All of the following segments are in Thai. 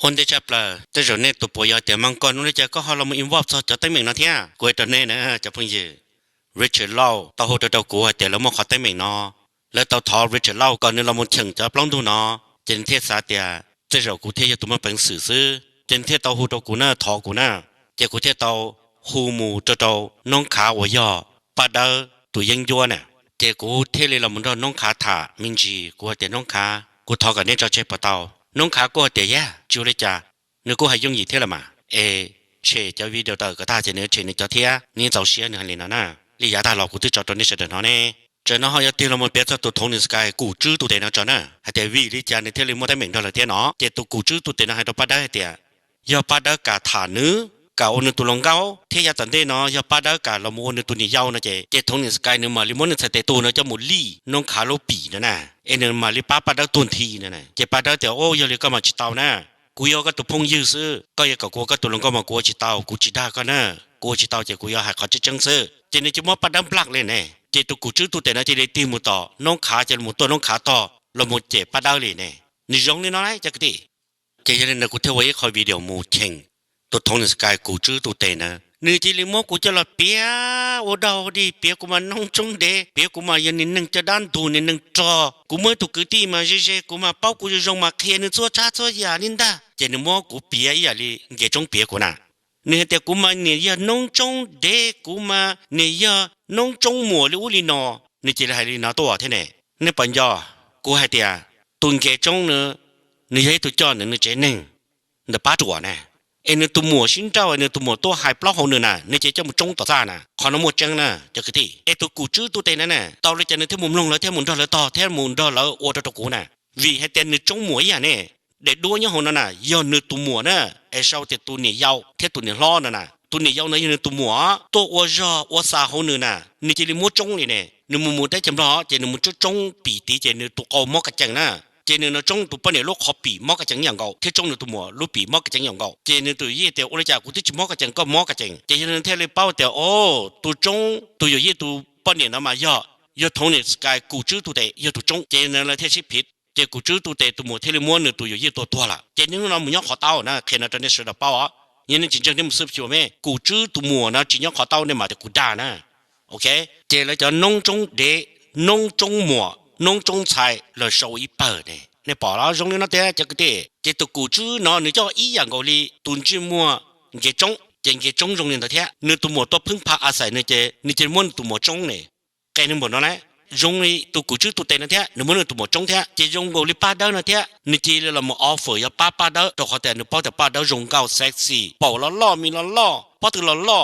hôn thế chấp là tới rồi nên tụi bồi giờ tiền mang con nó chỉ có họ làm một involve cho tới mình nó thế à quay trở nên nữa cho phong gì Richard Lau tao hỗ trợ tao của tiền làm một khó tới mình nóแล้วtao thọ Richard Lau còn nên làm một chừng cho plong tu nó trên thiết xã tiền tới rồi cụ thể cho tụi mình bằng xử sư trên thiết tao hỗ trợ cụ nó thọ cụ nó chỉ cụ thể tao hù mù cho tao nông khá của giờ bắt đầu tụi dân vua nè chỉ cụ thể là một đôi nông khá thả mình chỉ của tiền nông khá cụ thọ cái nên cho chơi bắt tao nông khá của tiền ya chú lấy cha nếu cô hay dùng gì thế là mà chế cho video tờ cái ta chỉ nếu chế nên cho thế nên giàu xe nữa liền nó nè lý giá ta lọc của tôi cho tôi nên sẽ được nó nè cho nó hay tiền là một bé cho tôi thống nhất cái cụ chữ tôi để nó cho nè hay để vì lý cha nên thế là một cái mình đó là thế nó để tôi cụ chữ tôi để nó hay tôi bắt đấy tiền giờ bắt đấy cả thả nữ cả ôn tôi lòng cao thế giờ tận đây nó giờ bắt đấy cả là một ôn tôi nhảy nhau nó chế để thống nhất cái nữa mà lý muốn sẽ để tôi nó cho một ly nó khá lâu bỉ nữa nè em mà lý bắt đấy tuần thi nữa nè chế bắt đấy thì ô giờ lý cái mà chỉ tao nèกูยอก็ตัวพงยื้อซื้อก็ยังกับกูก็ตัวลงก็มากูจิตเอากูจิตได้ก็นะกูจิตเอาจะกูยอหาเขาจะจังซื้อเจนี่จะมอปัดดำปลักเลยเนี่ยเจตัวกูชื่อตัวแต่นะเจได้ตีมือต่อน้องขาจะมือตัวน้องขาต่อเราหมดเจ็บปัดได้เลยเนี่ยนี่ร้องนี่น้อยจะกติเจยังเนี่ยกูเทไว้คอยวิดีโอมูเชงตัวทองในสกายกูชื่อตัวแต่นะนี่จีลิมอกูจะละเปียโอดาวดีเปียกูมาน้องจงเดเปียกูมายันนินนึงจะด้านตูนินนึงจอกูเมื่อถูกกตีมาเจกูมาเป้ากูจะลงมาเคนึชัวช้าชัวยานินดาเจนมอกูเปียอย่าลีเกจงเปียกูน่ะเนี่ยแต่กูมาเนี่ยยาน้องจงเดกูมาเนี่ยยาน้องจงหมัวลิอุลินอนี่จีละให้ลีนาตัวเท่เนี่ยเนี่ยปัญญากูให้เตียตุนเกจงเนเนี่ยให้ตัวจอเนี่ยเจนึงเดป้าตัวเนี่ยเนตัวหมัวชิ้นเจ้าเนตัวหมัวตัวหายปลอกของเนน่ะเนี่ยจะมุจงต่อซ่าน่ะขอนหมดจังน่ะจะคือที่ตัวกูชื่อตัวเต็นนั่นน่ะตอนเลยจะเนี่ยที่มุมลงแล้วที่มุมดอแล้วต่อที่มุมดอแล้วโอ้ตัวกูน่ะvìให้เต็นเนี่ยจงหมัวอย่างเนี่ยเด็ดด้วยเนี่ยหงนั่นน่ะย้อนเนี่ยตัวหมัวน่ะเช้าแต่ตัวเนี่ยยาวที่ตัวเนี่ยล้อนั่นน่ะตัวเนี่ยยาวเนี่ยตัวหมัวตัวอ้วนอ้วนสาหงน่ะนี่จะเรียกมัวจงเลยเนี่ยเนี่ยมุมได้จำรอจะเนี่ยมุมจงปีตีจะเนี่ยตัวเอาหมอกกระจังน่ะเจนึงจงตัวปนเนี่ยลูกขอปีมอกกระจังอย่างเก่าที่จงเนี่ยตัวหมัวลูกปีมอกกระจังอย่างเก่าเจนึงตัวยี่เดียวอุลจากกูที่จะมอกกระจังก็มอกกระจังเจนึงเทเลเป้าเดียวโอ้ตัวจงตัวอยู่ยี่ตัวปนเนี่ยนะมาย่อทงเนี่ยสกายกูชื่อตัวเดียย่อตัวจงเจนึงเลยเทชิผิดเจกูชื่อตัวเดียตัวหมัวเทเลม้วนเนี่ยตัวอยู่ยี่ตัวละเจนึงเราหมุ่งย่อขอเต้านะเขียนตัวเนี่ยสุดเป้าอ่ะยันนี่จริงๆที่มันสืบชัวร์ไหมกูชื่อตัวหมัวนะจริงย่อขอเต้าเนี่ยมาแต่กูด่านะโอเคเจเลยจะน้องจงเดน้องจงหมัวน้องจงชายเลยโชว์อีเปิดเนี่ยเนี่ยบอกแล้วตรงนี้นะเด้จะก็เด้จะตัวกูชื่อเนาะนี่จะอีอย่างกูเลยตุนชื่อมัวเกจงเจงเกจงตรงนี้นะเด้เนี่ยตัวมัวตัวพึ่งพาอาศัยเนี่ยจะม้วนตัวมัวจงเนี่ยแกนี่หมดแล้วนะตรงนี้ตัวกูชื่อตัวเต็นนะเด้เนี่ยม้วนตัวมัวจงเด้จะตรงกูเลยป้าเด้อนะเด้นี่จะเรามาออฟเฟอร์อย่าป้าเด้อตัวเขาแต่เนี่ยป้าแต่ป้าเด้อตรงเก่าเซ็กซี่บอกแล้วล่อมีแล้วล่อป้าตัวแล้วล่อ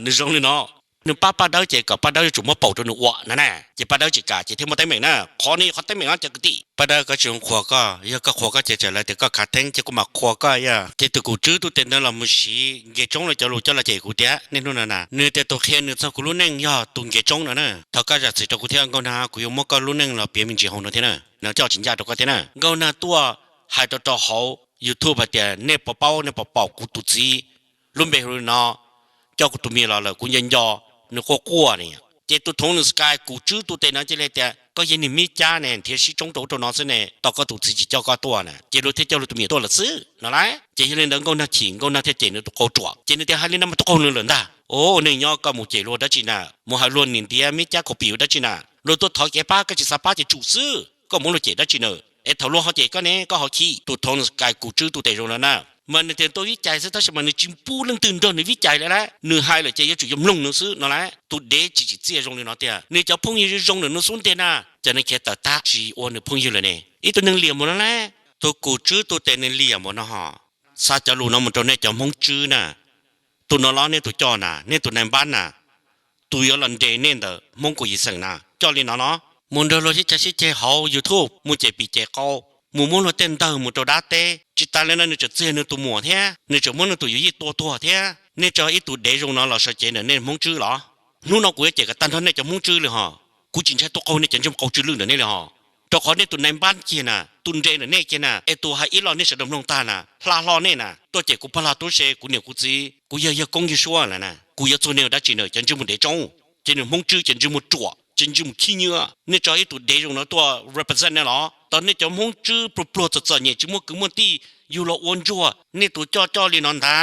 นี่ตรงนี้เนาะนึกป้าเด้อเจ๊กับป้าเด้อจุ่มมาเป่าตัวหนูวะนั่นแหละเจ๊ป้าเด้อจิกาเจ๊ที่มาเต็มเหม็นนะขอนี่เขาเต็มเหม็นอ่ะจะกติป้าเด้อก็จุ่มขวก็ยาก็ขวก็เจ๊เลยแต่ก็ขาดแทงเจ๊ก็มาขวก็ยาเจ๊ตัวกูจื้อตัวเต็นนั่นเราไม่ชี้เกจงเลยจะรู้จะละเจ๊กูเดียนี่นู่นน่ะเนื้อแต่ตัวเขียนเนื้อสักกูรู้เน่งยาตุนเกจงนั่นน่ะถ้าก็จะสิตัวกูเที่ยงก็นะกูยังไม่ก็รู้เน่งเราเปลี่ยนมินจีหงนั่นที่น่ะเนื้อเจ้าจินยาตัวก็ที่น่ะก็น่ะตัวหายตัวเขา YouTube เดียเนี่ยเป่ากูตุจีรุ่นเบรุนอเจ้ากูตัวมีเราเลยกูยันยอนึกก็กลัวเนี่ยเจตุทงนึกสกายกูจื้อตัวเต็นนั่นจะเลยแต่ก็ยังมีจ้าเนี่ยที่สิจงตัวน้องเสน่ห์ต่อก็ถูกสิเจ้าก็ตัวน่ะเจรู้ที่เจ้ารู้ตัวมีตัวละซื้อนั่นแหละเจยังเล่นก็น่าขิงก็น่าเทเจนึกตัวเขาจั่วเจนึกแต่ให้เล่นน้ำมันตัวเขาเนื้อด่าโอ้เนี่ยยอก็มูเจรู้ได้จีน่ะมูให้ล้วนนินเดียมีจ้าเขาปิวได้จีน่ะรู้ตัวถอยแกป้าก็จะสป้าจะจู่ซื้อก็มูรู้เจได้จีเนอเท่าล้วนเขาเจก็เนี่ยก็เขาขี้ตัวทงนึกสกายกูจื้อตัวเต็นตรงนั้นน่ะมันในตัววิจัยซะถ้ามันในจิมปูเรื่องตื่นเต้นในวิจัยแล้วแหละเนื้อหายเลยจะจุ่มลงหนังสือนั่นแหละตัวเด็กจีเจียรงเลยเนาะเดียนี่จะพุ่งยืนรงหนังสือเดียนะจะในแค่ตัดตาจีอ้วนพุ่งยืนเลยเนี่ยอีตัวหนึ่งเหลี่ยมหมดแล้วแหละตัวกูจื้อตัวเต็นในเหลี่ยมหมดนะฮะซาจะรู้นะมันตัวเนี่ยจะมองจื้อนะตัวนล้อเนี่ยตัวจอน่ะเนี่ยตัวในบ้านน่ะตัวยอลันเดเนี่ยเดอมองกูยิ่งสังนะจอเลยเนาะมันเดอเราที่จะชี้เจ้าเขายูทูบมันจะปีเจ้าเขามูมูเราเต้นเตอร์มูตัวดาเต้จิตตาเลนะนี่จะเจนตัวหมัวเท่นี่จะมันตัวอยู่ยี่ตัวเท่นี่จะอีตัวเดรงนะเราใช้เจนเนี่ยมงจื้อเหรอนู่นเรากูจะเจอกับตันท่านเนี่ยจะมงจื้อเลยฮะกูจินใช้ตัวเขาเนี่ยจะเขาจื้อลึกเนี่ยเลยฮะตัวเขาเนี่ยตัวในบ้านเกียน่ะตุนเจนเนี่ยเกียน่ะตัวให้อีเราเนี่ยจะดำรงตาน่ะพลาล้อเนี่ยน่ะตัวเจกูพลาตัวเชกูเนี่ยกูจีกูเยอะกงยี่ชัวแล้วนะกูตัวเนี่ยได้จีเนี่ยจะมุเดจงเจนมงจื้อจะมุจั่วจะมุขี้เนื้อนี่จะอีตัวเดรงนะตัว represent เนี่ยเหรอตอนนี้จะมงจื้อปลุกจะเนี่ยจะมุกึ่งมันตี อยู่ละอ้วนจั่วนี่ตัวจ่อจ่อลีนอนตา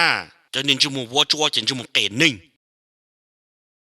จะนินจูมูวัวจั่วจนจูมูเก๋นิ่ง